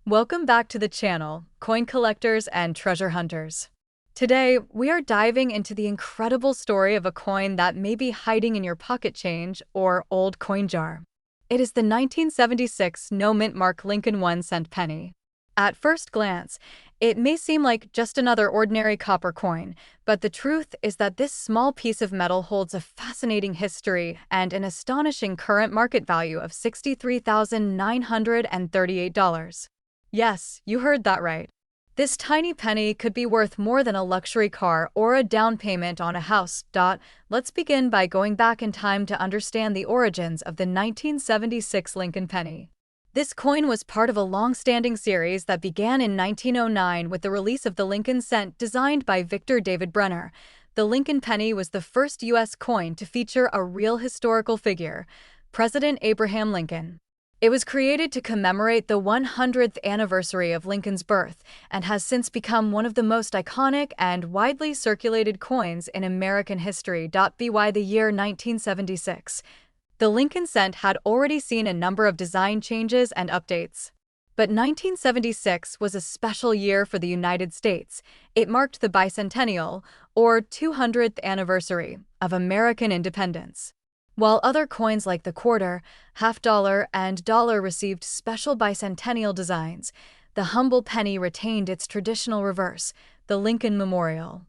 Welcome back to the channel, coin collectors and treasure hunters. Today, we are diving into the incredible story of a coin that may be hiding in your pocket change or old coin jar. It is the 1976 no-mint mark Lincoln 1-cent penny. At first glance, it may seem like just another ordinary copper coin, but the truth is that this small piece of metal holds a fascinating history and an astonishing current market value of $63,938. Yes, you heard that right. This tiny penny could be worth more than a luxury car or a down payment on a house. Let's begin by going back in time to understand the origins of the 1976 Lincoln penny. This coin was part of a long-standing series that began in 1909 with the release of the Lincoln cent designed by Victor David Brenner. The Lincoln penny was the first U.S. coin to feature a real historical figure, President Abraham Lincoln. It was created to commemorate the 100th anniversary of Lincoln's birth and has since become one of the most iconic and widely circulated coins in American history. By the year 1976, the Lincoln cent had already seen a number of design changes and updates. But 1976 was a special year for the United States. It marked the bicentennial, or 200th anniversary, of American independence. While other coins like the quarter, half dollar, and dollar received special bicentennial designs, the humble penny retained its traditional reverse, the Lincoln Memorial.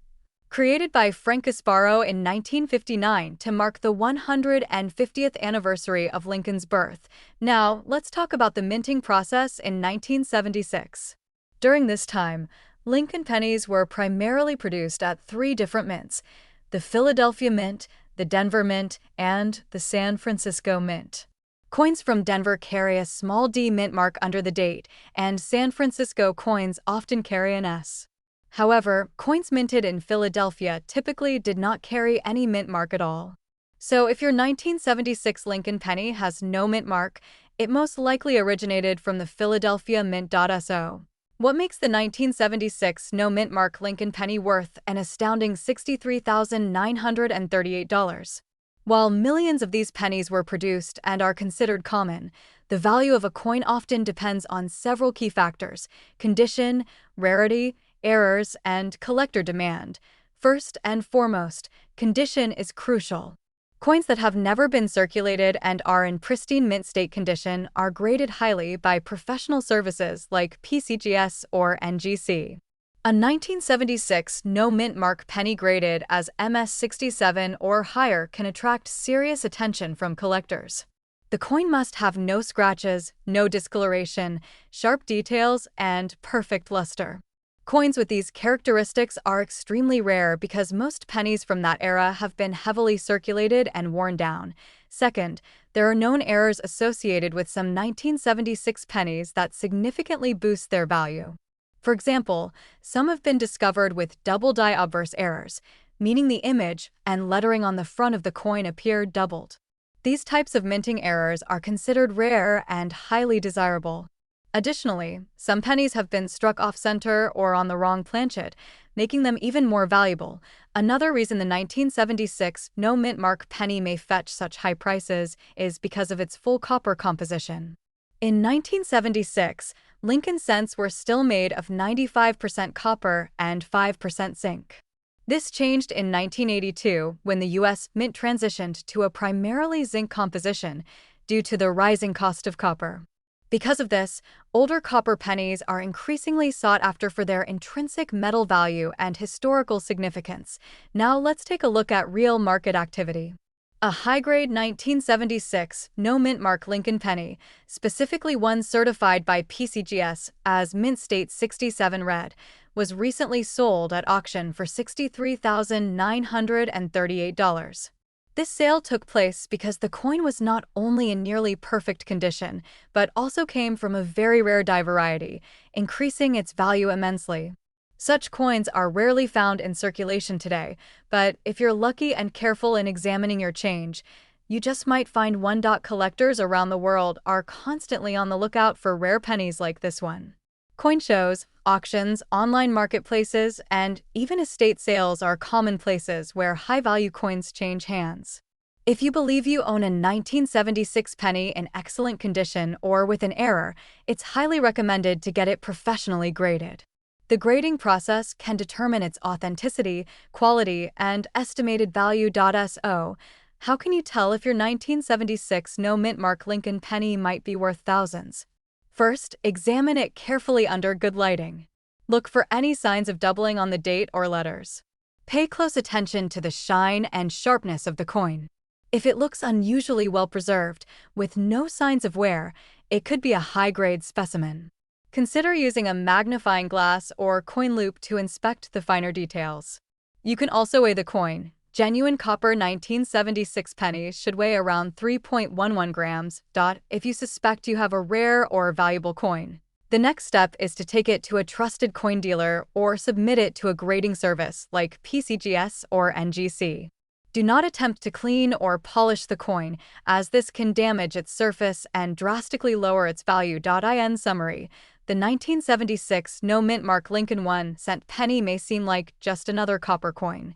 Created by Frank Gasparo in 1959 to mark the 150th anniversary of Lincoln's birth. Now, let's talk about the minting process in 1976. During this time, Lincoln pennies were primarily produced at three different mints: the Philadelphia Mint, the Denver Mint, and the San Francisco Mint. Coins from Denver carry a small d mint mark under the date, and San Francisco coins often carry an S. However, coins minted in Philadelphia typically did not carry any mint mark at all. So if your 1976 Lincoln penny has no mint mark, it most likely originated from the Philadelphia Mint.so. What makes the 1976 no mint mark Lincoln penny worth an astounding $63,938? While millions of these pennies were produced and are considered common, the value of a coin often depends on several key factors: condition, rarity, errors, and collector demand. First and foremost, condition is crucial. Coins that have never been circulated and are in pristine mint state condition are graded highly by professional services like PCGS or NGC. A 1976 no mint mark penny graded as MS67 or higher can attract serious attention from collectors. The coin must have no scratches, no discoloration, sharp details, and perfect luster. Coins with these characteristics are extremely rare because most pennies from that era have been heavily circulated and worn down. Second, there are known errors associated with some 1976 pennies that significantly boost their value. For example, some have been discovered with double die obverse errors, meaning the image and lettering on the front of the coin appear doubled. These types of minting errors are considered rare and highly desirable. Additionally, some pennies have been struck off-center or on the wrong planchet, making them even more valuable. Another reason the 1976 no mint mark penny may fetch such high prices is because of its full copper composition. In 1976, Lincoln cents were still made of 95% copper and 5% zinc. This changed in 1982 when the U.S. Mint transitioned to a primarily zinc composition due to the rising cost of copper. Because of this, older copper pennies are increasingly sought after for their intrinsic metal value and historical significance. Now let's take a look at real market activity. A high-grade 1976 no mint mark Lincoln penny, specifically one certified by PCGS as Mint State 67 Red, was recently sold at auction for $63,938. This sale took place because the coin was not only in nearly perfect condition, but also came from a very rare die variety, increasing its value immensely. Such coins are rarely found in circulation today, but if you're lucky and careful in examining your change, you just might find one. Collectors around the world are constantly on the lookout for rare pennies like this one. Coin shows, auctions, online marketplaces, and even estate sales are common places where high-value coins change hands. If you believe you own a 1976 penny in excellent condition or with an error, it's highly recommended to get it professionally graded. The grading process can determine its authenticity, quality, and estimated value. So, how can you tell if your 1976 no mint mark Lincoln penny might be worth thousands? First, examine it carefully under good lighting. Look for any signs of doubling on the date or letters. Pay close attention to the shine and sharpness of the coin. If it looks unusually well preserved, with no signs of wear, it could be a high-grade specimen. Consider using a magnifying glass or coin loop to inspect the finer details. You can also weigh the coin. Genuine copper 1976 pennies should weigh around 3.11 grams. If you suspect you have a rare or valuable coin. The next step is to take it to a trusted coin dealer or submit it to a grading service like PCGS or NGC. Do not attempt to clean or polish the coin, as this can damage its surface and drastically lower its value. In summary, the 1976 no mint mark Lincoln 1-cent penny may seem like just another copper coin,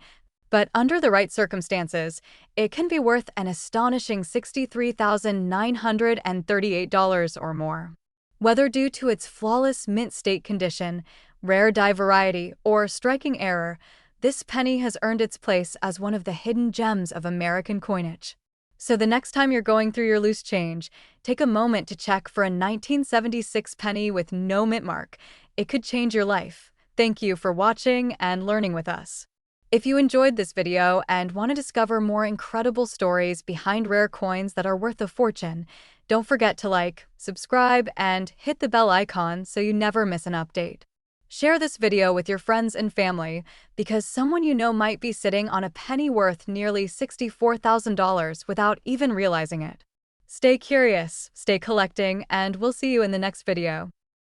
but under the right circumstances, it can be worth an astonishing $63,938 or more. Whether due to its flawless mint state condition, rare die variety, or striking error, this penny has earned its place as one of the hidden gems of American coinage. So the next time you're going through your loose change, take a moment to check for a 1976 penny with no mint mark. It could change your life. Thank you for watching and learning with us. If you enjoyed this video and want to discover more incredible stories behind rare coins that are worth a fortune, don't forget to like, subscribe, and hit the bell icon so you never miss an update. Share this video with your friends and family because someone you know might be sitting on a penny worth nearly $64,000 without even realizing it. Stay curious, stay collecting, and we'll see you in the next video.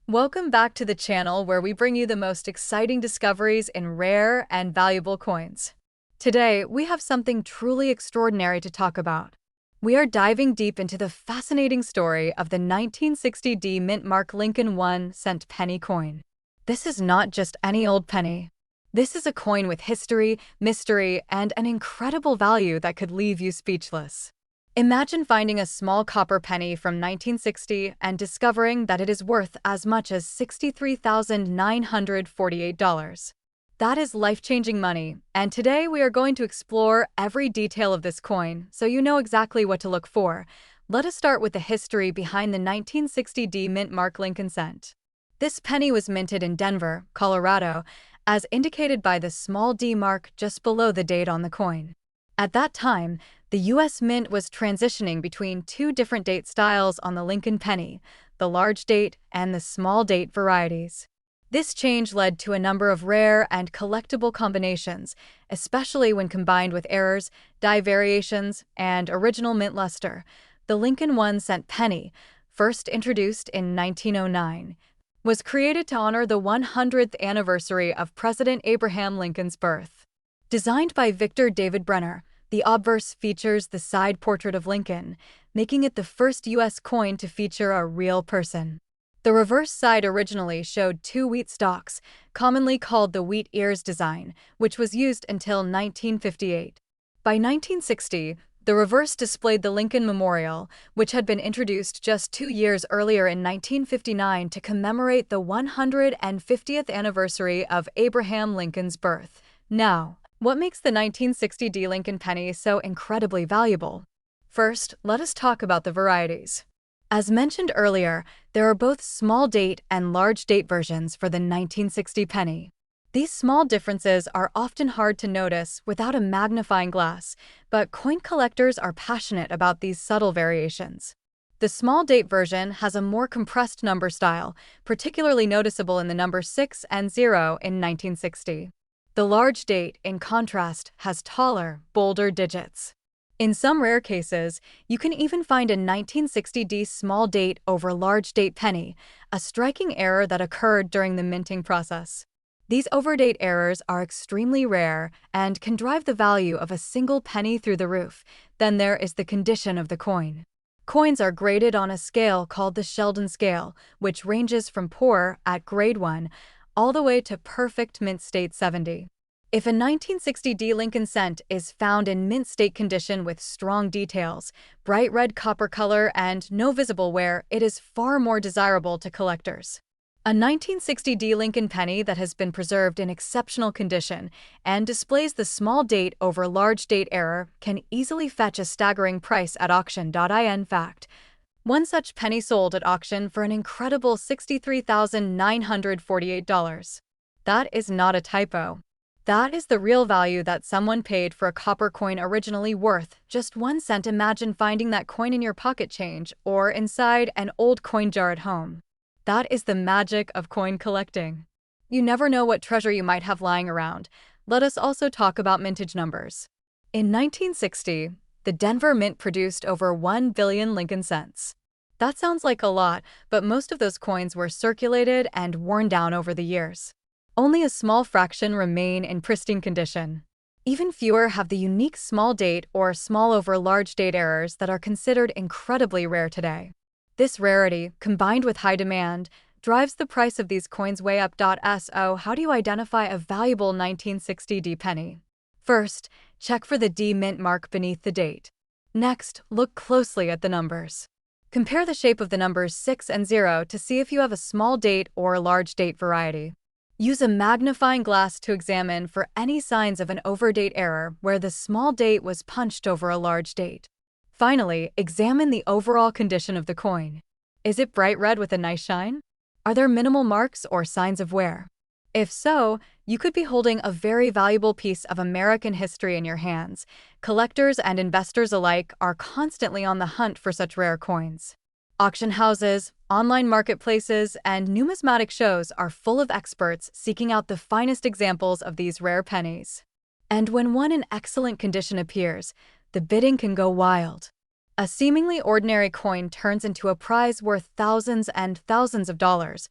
Welcome back to the channel where we bring you the most exciting discoveries in rare and valuable coins. Today, we have something truly extraordinary to talk about. We are diving deep into the fascinating story of the 1960 mint mark Lincoln 1-cent penny coin. This is not just any old penny. This is a coin with history, mystery, and an incredible value that could leave you speechless. Imagine finding a small copper penny from 1960 and discovering that it is worth as much as $63,948. That is life-changing money, and today we are going to explore every detail of this coin so you know exactly what to look for. Let us start with the history behind the 1960 mint mark Lincoln cent. This penny was minted in Denver, Colorado, as indicated by the small d mark just below the date on the coin. At that time, the U.S. Mint was transitioning between two different date styles on the Lincoln penny, the large date and the small date varieties. This change led to a number of rare and collectible combinations, especially when combined with errors, die variations, and original mint luster. The Lincoln 1-cent penny, first introduced in 1909, was created to honor the 100th anniversary of President Abraham Lincoln's birth. Designed by Victor David Brenner, the obverse features the side portrait of Lincoln, making it the first U.S. coin to feature a real person. The reverse side originally showed two wheat stalks, commonly called the wheat ears design, which was used until 1958. By 1960, the reverse displayed the Lincoln Memorial, which had been introduced just 2 years earlier in 1959 to commemorate the 150th anniversary of Abraham Lincoln's birth. Now, what makes the 1960 Lincoln penny so incredibly valuable? First, let us talk about the varieties. As mentioned earlier, there are both small date and large date versions for the 1960 penny. These small differences are often hard to notice without a magnifying glass, but coin collectors are passionate about these subtle variations. The small date version has a more compressed number style, particularly noticeable in the number 6 and 0 in 1960. The large date, in contrast, has taller, bolder digits. In some rare cases, you can even find a 1960 small date over large date penny, a striking error that occurred during the minting process. These overdate errors are extremely rare and can drive the value of a single penny through the roof. Then there is the condition of the coin. Coins are graded on a scale called the Sheldon scale, which ranges from poor at grade 1 all the way to perfect mint state 70. If a 1960D Lincoln cent is found in mint state condition with strong details, bright red copper color, and no visible wear, it is far more desirable to collectors. A 1960D Lincoln penny that has been preserved in exceptional condition and displays the small date over large date error can easily fetch a staggering price at auction. In fact, one such penny sold at auction for an incredible $63,948. That is not a typo. That is the real value that someone paid for a copper coin originally worth just 1 cent. Imagine finding that coin in your pocket change or inside an old coin jar at home. That is the magic of coin collecting. You never know what treasure you might have lying around. Let us also talk about mintage numbers. In 1960, the Denver Mint produced over 1 billion Lincoln cents. That sounds like a lot, but most of those coins were circulated and worn down over the years. Only a small fraction remain in pristine condition. Even fewer have the unique small date or small over large date errors that are considered incredibly rare today. This rarity, combined with high demand, drives the price of these coins way up. So, how do you identify a valuable 1960D penny? First, check for the D mint mark beneath the date. Next, look closely at the numbers. Compare the shape of the numbers 6 and 0 to see if you have a small date or large date variety. Use a magnifying glass to examine for any signs of an overdate error where the small date was punched over a large date. Finally, examine the overall condition of the coin. Is it bright red with a nice shine? Are there minimal marks or signs of wear? If so, you could be holding a very valuable piece of American history in your hands. Collectors and investors alike are constantly on the hunt for such rare coins. Auction houses, online marketplaces, and numismatic shows are full of experts seeking out the finest examples of these rare pennies. And when one in excellent condition appears, the bidding can go wild. A seemingly ordinary coin turns into a prize worth thousands and thousands of dollars.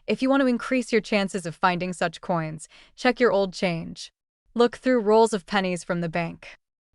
If you want to increase your chances of finding such coins, check your old change. Look through rolls of pennies from the bank.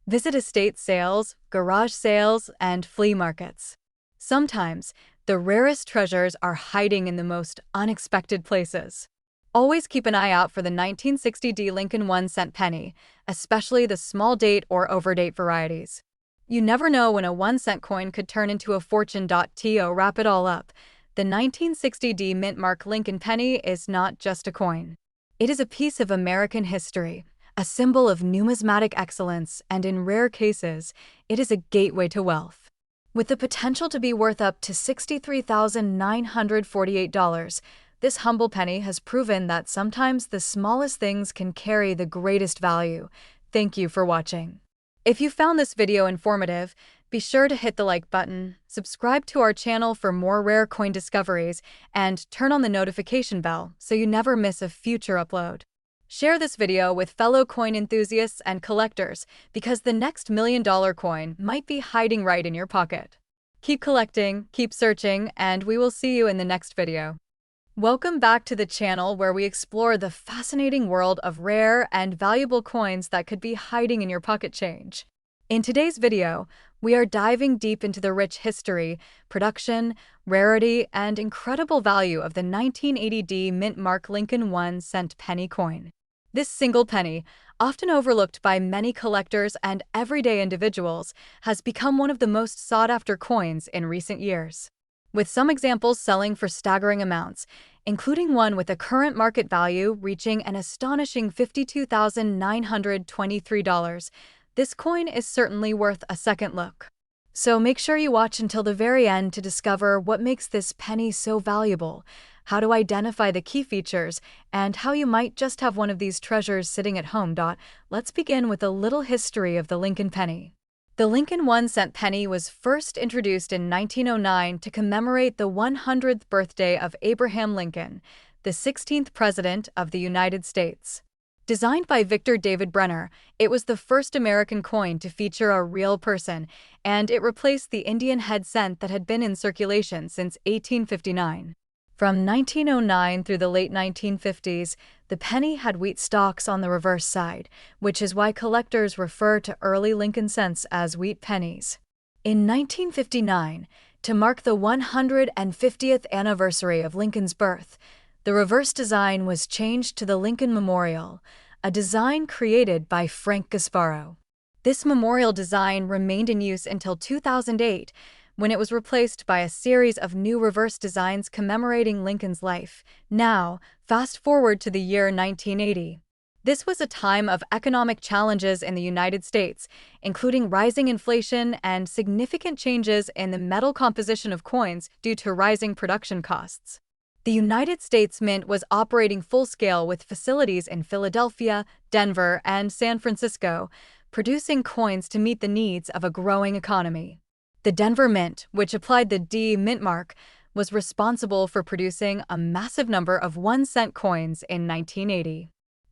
Visit estate sales, garage sales, and flea markets. Sometimes, the rarest treasures are hiding in the most unexpected places. Always keep an eye out for the 1960D Lincoln 1 cent penny, especially the small date or overdate varieties. You never know when a 1 cent coin could turn into a fortune. To wrap it all up, the 1960D Mint Mark Lincoln penny is not just a coin. It is a piece of American history, a symbol of numismatic excellence, and in rare cases, it is a gateway to wealth. With the potential to be worth up to $63,948, this humble penny has proven that sometimes the smallest things can carry the greatest value. Thank you for watching. If you found this video informative, be sure to hit the like button, subscribe to our channel for more rare coin discoveries, and turn on the notification bell so you never miss a future upload. Share this video with fellow coin enthusiasts and collectors because the next $1 million coin might be hiding right in your pocket. Keep collecting, keep searching, and we will see you in the next video. Welcome back to the channel where we explore the fascinating world of rare and valuable coins that could be hiding in your pocket change. In today's video, we are diving deep into the rich history, production, rarity, and incredible value of the 1980D Mint Mark Lincoln 1 cent penny coin. This single penny, often overlooked by many collectors and everyday individuals, has become one of the most sought-after coins in recent years. With some examples selling for staggering amounts, including one with a current market value reaching an astonishing $52,923, this coin is certainly worth a second look. So make sure you watch until the very end to discover what makes this penny so valuable, how to identify the key features, and how you might just have one of these treasures sitting at home. Let's begin with a little history of the Lincoln penny. The Lincoln 1 cent penny was first introduced in 1909 to commemorate the 100th birthday of Abraham Lincoln, the 16th President of the United States. Designed by Victor David Brenner, it was the first American coin to feature a real person, and it replaced the Indian head cent that had been in circulation since 1859. From 1909 through the late 1950s, the penny had wheat stalks on the reverse side, which is why collectors refer to early Lincoln cents as wheat pennies. In 1959, to mark the 150th anniversary of Lincoln's birth, the reverse design was changed to the Lincoln Memorial, a design created by Frank Gasparo. This memorial design remained in use until 2008, when it was replaced by a series of new reverse designs commemorating Lincoln's life. Now, fast forward to the year 1980. This was a time of economic challenges in the United States, including rising inflation and significant changes in the metal composition of coins due to rising production costs. The United States Mint was operating full-scale with facilities in Philadelphia, Denver, and San Francisco, producing coins to meet the needs of a growing economy. The Denver Mint, which applied the D Mint mark, was responsible for producing a massive number of 1-cent coins in 1980.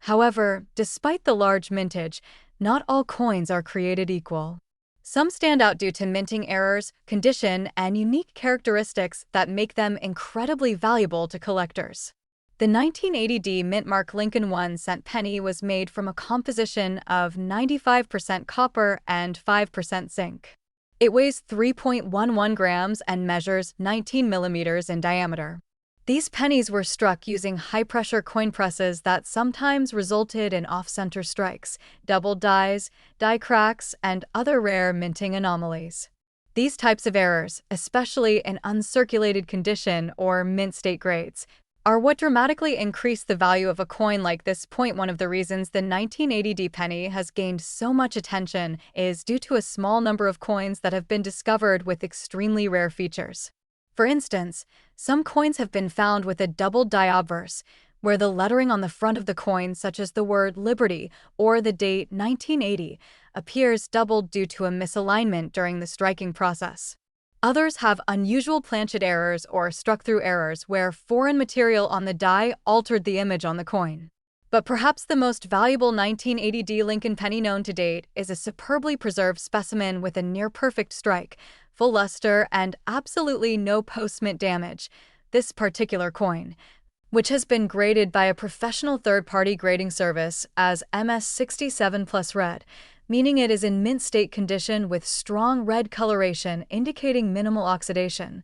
However, despite the large mintage, not all coins are created equal. Some stand out due to minting errors, condition, and unique characteristics that make them incredibly valuable to collectors. The 1980 D Mint mark Lincoln 1-cent penny was made from a composition of 95% copper and 5% zinc. It weighs 3.11 grams and measures 19 millimeters in diameter. These pennies were struck using high-pressure coin presses that sometimes resulted in off-center strikes, double dies, die cracks, and other rare minting anomalies. These types of errors, especially in uncirculated condition or mint state grades, are what dramatically increase the value of a coin like this. One of the reasons the 1980 D penny has gained so much attention is due to a small number of coins that have been discovered with extremely rare features. For instance, some coins have been found with a double die obverse, where the lettering on the front of the coin, such as the word Liberty or the date 1980, appears doubled due to a misalignment during the striking process. Others have unusual planchet errors or struck-through errors where foreign material on the die altered the image on the coin. But perhaps the most valuable 1980 D Lincoln penny known to date is a superbly preserved specimen with a near-perfect strike, full luster, and absolutely no post-mint damage. This particular coin, which has been graded by a professional third-party grading service as MS67 plus red, meaning it is in mint state condition with strong red coloration indicating minimal oxidation,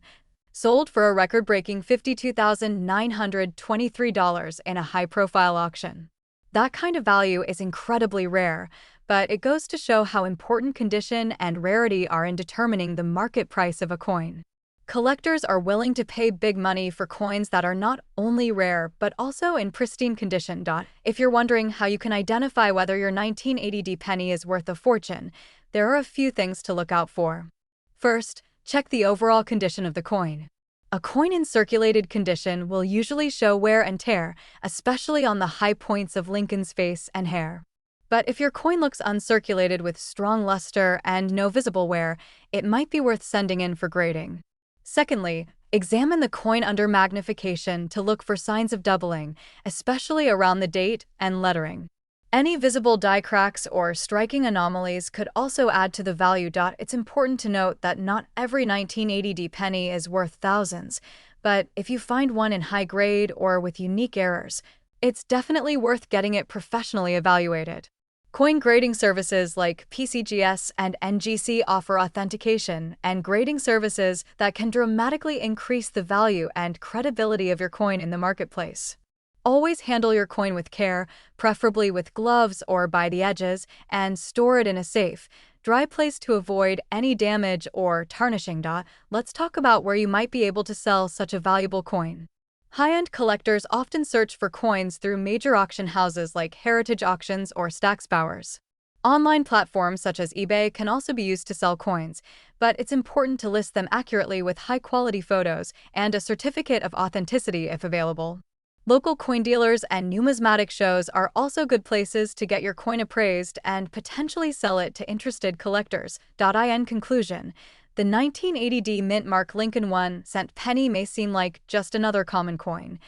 sold for a record-breaking $52,923 in a high-profile auction. That kind of value is incredibly rare, but it goes to show how important condition and rarity are in determining the market price of a coin. Collectors are willing to pay big money for coins that are not only rare but also in pristine condition. If you're wondering how you can identify whether your 1980 D penny is worth a fortune, there are a few things to look out for. First, check the overall condition of the coin. A coin in circulated condition will usually show wear and tear, especially on the high points of Lincoln's face and hair. But if your coin looks uncirculated with strong luster and no visible wear, it might be worth sending in for grading. Secondly, examine the coin under magnification to look for signs of doubling, especially around the date and lettering. Any visible die cracks or striking anomalies could also add to the value. It's important to note that not every 1980 D penny is worth thousands, but if you find one in high grade or with unique errors, it's definitely worth getting it professionally evaluated. Coin grading services like PCGS and NGC offer authentication and grading services that can dramatically increase the value and credibility of your coin in the marketplace. Always handle your coin with care, preferably with gloves or by the edges, and store it in a safe, dry place to avoid any damage or tarnishing. Let's talk about where you might be able to sell such a valuable coin. High-end collectors often search for coins through major auction houses like Heritage Auctions or Stack's Bowers. Online platforms such as eBay can also be used to sell coins, but it's important to list them accurately with high-quality photos and a certificate of authenticity if available. Local coin dealers and numismatic shows are also good places to get your coin appraised and potentially sell it to interested collectors. In conclusion, the 1980 D Mint mark Lincoln 1-cent penny may seem like just another common coin,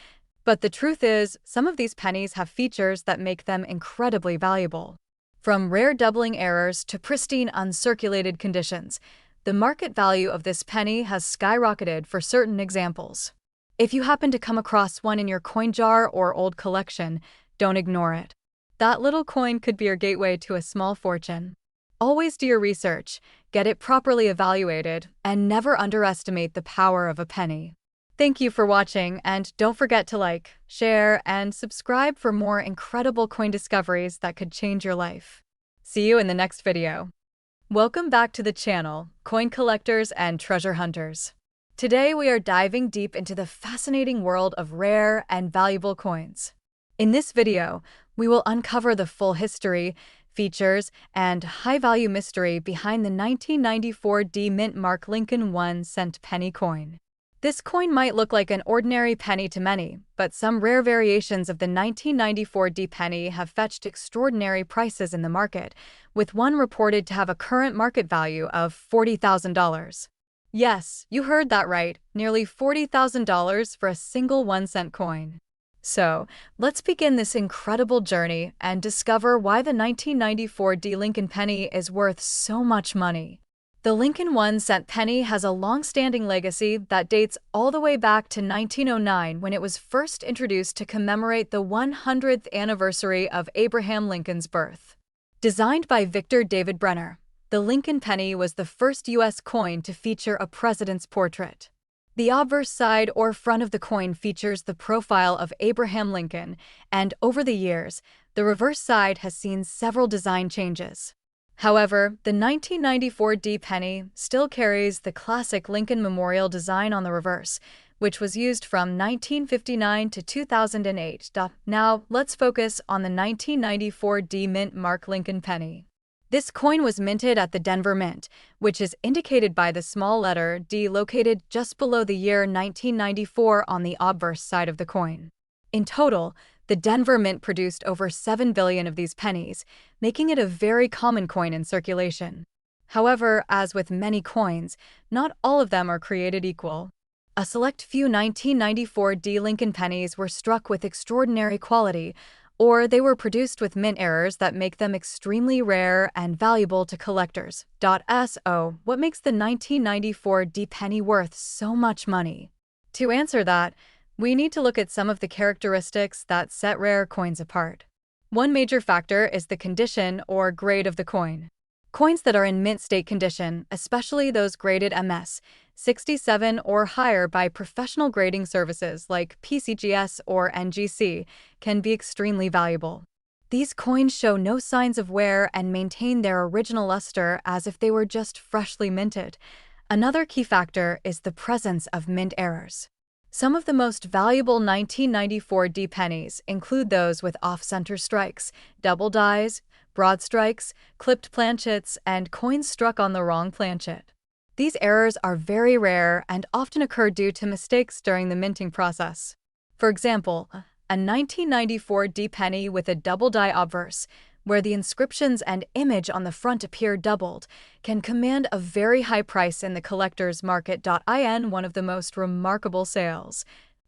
but the truth is, some of these pennies have features that make them incredibly valuable. From rare doubling errors to pristine uncirculated conditions, the market value of this penny has skyrocketed for certain examples. If you happen to come across one in your coin jar or old collection, don't ignore it. That little coin could be your gateway to a small fortune. Always do your research, get it properly evaluated, and never underestimate the power of a penny. Thank you for watching, and don't forget to like, share, and subscribe for more incredible coin discoveries that could change your life. See you in the next video. Welcome back to the channel, coin collectors and treasure hunters. Today we are diving deep into the fascinating world of rare and valuable coins. In this video, we will uncover the full history, features, and high-value mystery behind the 1994 D Mint Mark Lincoln 1-cent penny coin. This coin might look like an ordinary penny to many, but some rare variations of the 1994 D penny have fetched extraordinary prices in the market, with one reported to have a current market value of $40,000. Yes, you heard that right, nearly $40,000 for a single 1-cent coin. So, let's begin this incredible journey and discover why the 1994 D Lincoln penny is worth so much money. The Lincoln 1-cent penny has a long-standing legacy that dates all the way back to 1909 when it was first introduced to commemorate the 100th anniversary of Abraham Lincoln's birth. Designed by Victor David Brenner, the Lincoln penny was the first U.S. coin to feature a president's portrait. The obverse side or front of the coin features the profile of Abraham Lincoln, and over the years, the reverse side has seen several design changes. However, the 1994 D penny still carries the classic Lincoln Memorial design on the reverse, which was used from 1959 to 2008. Now, let's focus on the 1994 D Mint Mark Lincoln penny. This coin was minted at the Denver Mint, which is indicated by the small letter D located just below the year 1994 on the obverse side of the coin. In total, the Denver Mint produced over 7 billion of these pennies, making it a very common coin in circulation. However, as with many coins, not all of them are created equal. A select few 1994 D Lincoln pennies were struck with extraordinary quality, or they were produced with mint errors that make them extremely rare and valuable to collectors. So, what makes the 1994 D penny worth so much money? To answer that, we need to look at some of the characteristics that set rare coins apart. One major factor is the condition or grade of the coin. Coins that are in mint state condition, especially those graded MS 67 or higher by professional grading services like PCGS or NGC, can be extremely valuable. These coins show no signs of wear and maintain their original luster as if they were just freshly minted. Another key factor is the presence of mint errors. Some of the most valuable 1994 D pennies include those with off-center strikes, double dies, broad strikes, clipped planchets, and coins struck on the wrong planchet. These errors are very rare and often occur due to mistakes during the minting process. For example, a 1994 D penny with a double die obverse, where the inscriptions and image on the front appear doubled, can command a very high price in the collector's market. One of the most remarkable sales.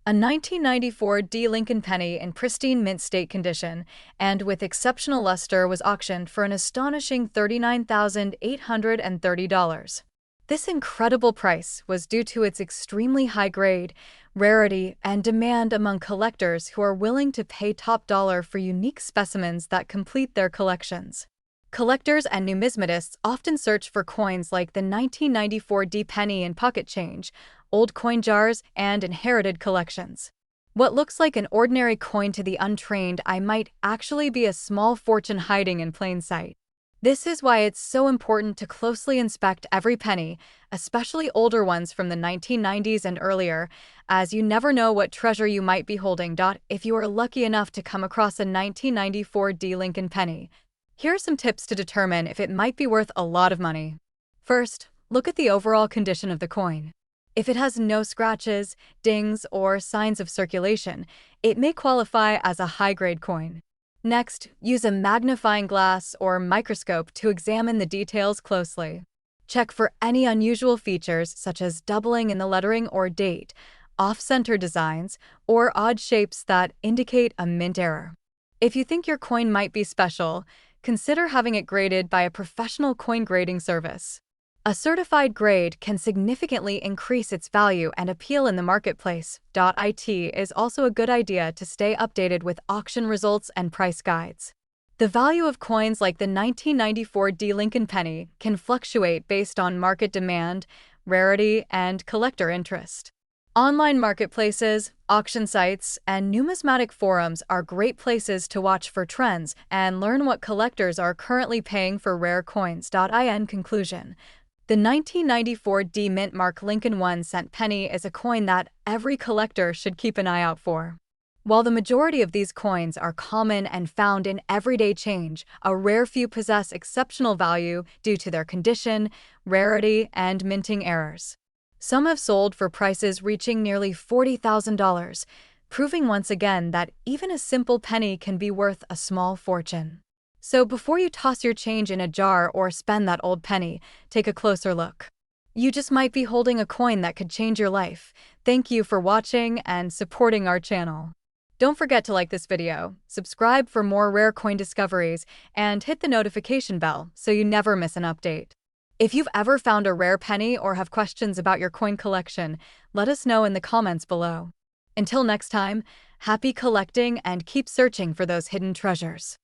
A 1994 D Lincoln penny in pristine mint state condition and with exceptional luster was auctioned for an astonishing $39,830. This incredible price was due to its extremely high grade, rarity, and demand among collectors who are willing to pay top dollar for unique specimens that complete their collections. Collectors and numismatists often search for coins like the 1994 D penny in pocket change, old coin jars, and inherited collections. What looks like an ordinary coin to the untrained eye might actually be a small fortune hiding in plain sight. This is why it's so important to closely inspect every penny, especially older ones from the 1990s and earlier, as you never know what treasure you might be holding. If you are lucky enough to come across a 1994 D Lincoln penny, here are some tips to determine if it might be worth a lot of money. First, look at the overall condition of the coin. If it has no scratches, dings, or signs of circulation, it may qualify as a high-grade coin. Next, use a magnifying glass or microscope to examine the details closely. Check for any unusual features such as doubling in the lettering or date, off-center designs, or odd shapes that indicate a mint error. If you think your coin might be special, consider having it graded by a professional coin grading service. A certified grade can significantly increase its value and appeal in the marketplace. It is also a good idea to stay updated with auction results and price guides. The value of coins like the 1994 D Lincoln penny can fluctuate based on market demand, rarity, and collector interest. Online marketplaces, auction sites, and numismatic forums are great places to watch for trends and learn what collectors are currently paying for rare coins. In conclusion, the 1994 D Mint Mark Lincoln 1-cent penny is a coin that every collector should keep an eye out for. While the majority of these coins are common and found in everyday change, a rare few possess exceptional value due to their condition, rarity, and minting errors. Some have sold for prices reaching nearly $40,000, proving once again that even a simple penny can be worth a small fortune. So before you toss your change in a jar or spend that old penny, take a closer look. You just might be holding a coin that could change your life. Thank you for watching and supporting our channel. Don't forget to like this video, subscribe for more rare coin discoveries, and hit the notification bell so you never miss an update. If you've ever found a rare penny or have questions about your coin collection, let us know in the comments below. Until next time, happy collecting and keep searching for those hidden treasures.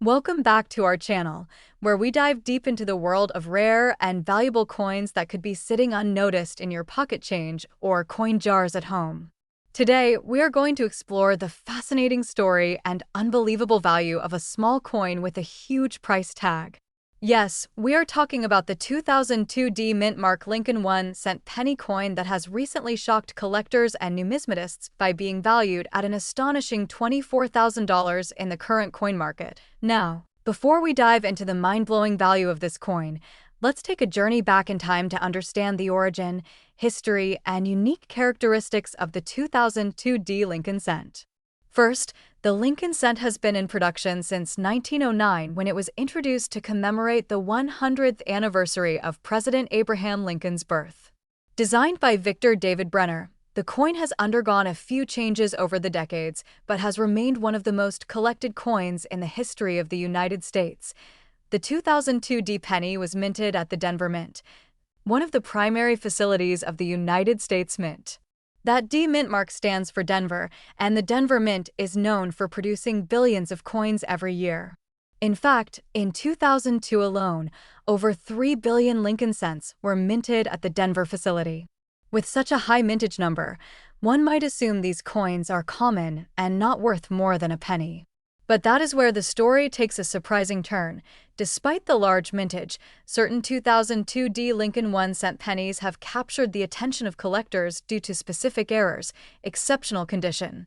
Welcome back to our channel, where we dive deep into the world of rare and valuable coins that could be sitting unnoticed in your pocket change or coin jars at home. Today, we are going to explore the fascinating story and unbelievable value of a small coin with a huge price tag. Yes, we are talking about the 2002 D Mint Mark Lincoln 1-cent penny coin that has recently shocked collectors and numismatists by being valued at an astonishing $24,000 in the current coin market. Now, before we dive into the mind-blowing value of this coin, let's take a journey back in time to understand the origin, history, and unique characteristics of the 2002 D Lincoln cent. First, the Lincoln cent has been in production since 1909 when it was introduced to commemorate the 100th anniversary of President Abraham Lincoln's birth. Designed by Victor David Brenner, the coin has undergone a few changes over the decades, but has remained one of the most collected coins in the history of the United States. The 2002 D penny was minted at the Denver Mint, one of the primary facilities of the United States Mint. That D Mint mark stands for Denver, and the Denver Mint is known for producing billions of coins every year. In fact, in 2002 alone, over 3 billion Lincoln cents were minted at the Denver facility. With such a high mintage number, one might assume these coins are common and not worth more than a penny. But that is where the story takes a surprising turn. Despite the large mintage, certain 2002 D Lincoln 1-cent pennies have captured the attention of collectors due to specific errors, exceptional condition,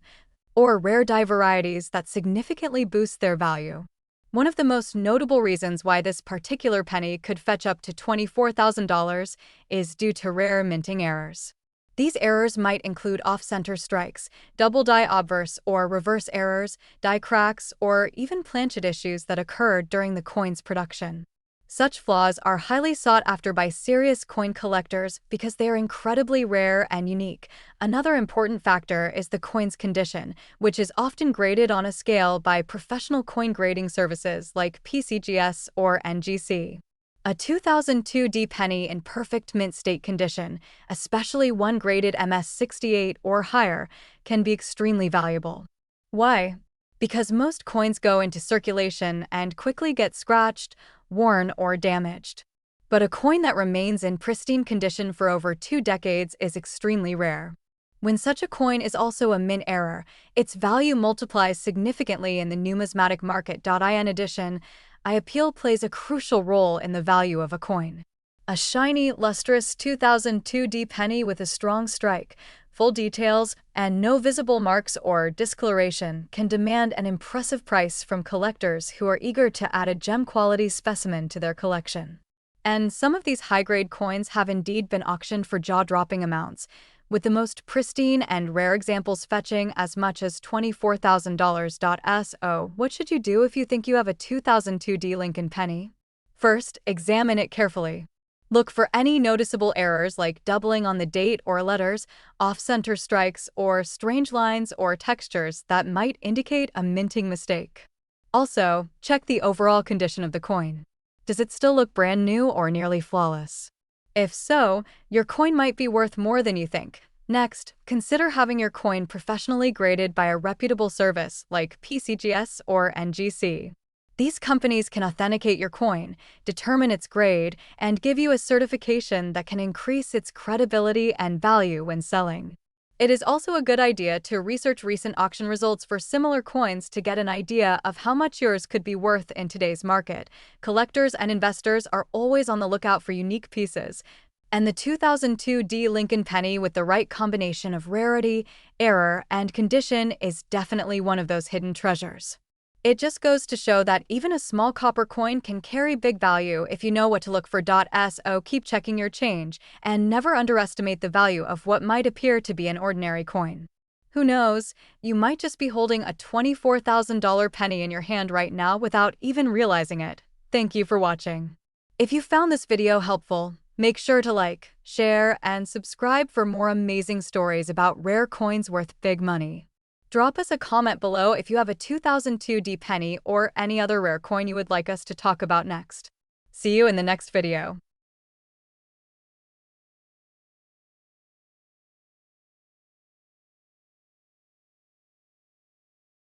or rare die varieties that significantly boost their value. One of the most notable reasons why this particular penny could fetch up to $24,000 is due to rare minting errors. These errors might include off-center strikes, double die obverse or reverse errors, die cracks, or even planchet issues that occurred during the coin's production. Such flaws are highly sought after by serious coin collectors because they are incredibly rare and unique. Another important factor is the coin's condition, which is often graded on a scale by professional coin grading services like PCGS or NGC. A 2002 D penny in perfect mint state condition, especially one graded MS68 or higher, can be extremely valuable. Why? Because most coins go into circulation and quickly get scratched, worn, or damaged. But a coin that remains in pristine condition for over 2 decades is extremely rare. When such a coin is also a mint error, its value multiplies significantly in the numismatic market. In addition, IAPL plays a crucial role in the value of a coin. A shiny, lustrous 2002 D penny with a strong strike, full details, and no visible marks or discoloration can demand an impressive price from collectors who are eager to add a gem-quality specimen to their collection. And some of these high-grade coins have indeed been auctioned for jaw-dropping amounts, with the most pristine and rare examples fetching as much as $24,000. So, what should you do if you think you have a 2002 D Lincoln penny? First, examine it carefully. Look for any noticeable errors like doubling on the date or letters, off-center strikes, or strange lines or textures that might indicate a minting mistake. Also, check the overall condition of the coin. Does it still look brand new or nearly flawless? If so, your coin might be worth more than you think. Next, consider having your coin professionally graded by a reputable service like PCGS or NGC. These companies can authenticate your coin, determine its grade, and give you a certification that can increase its credibility and value when selling. It is also a good idea to research recent auction results for similar coins to get an idea of how much yours could be worth in today's market. Collectors and investors are always on the lookout for unique pieces, and the 2002 D Lincoln penny with the right combination of rarity, error, and condition is definitely one of those hidden treasures. It just goes to show that even a small copper coin can carry big value if you know what to look for. So keep checking your change and never underestimate the value of what might appear to be an ordinary coin. Who knows, you might just be holding a $24,000 penny in your hand right now without even realizing it. Thank you for watching. If you found this video helpful, make sure to like, share, and subscribe for more amazing stories about rare coins worth big money. Drop us a comment below if you have a 2002 D penny or any other rare coin you would like us to talk about next. See you in the next video.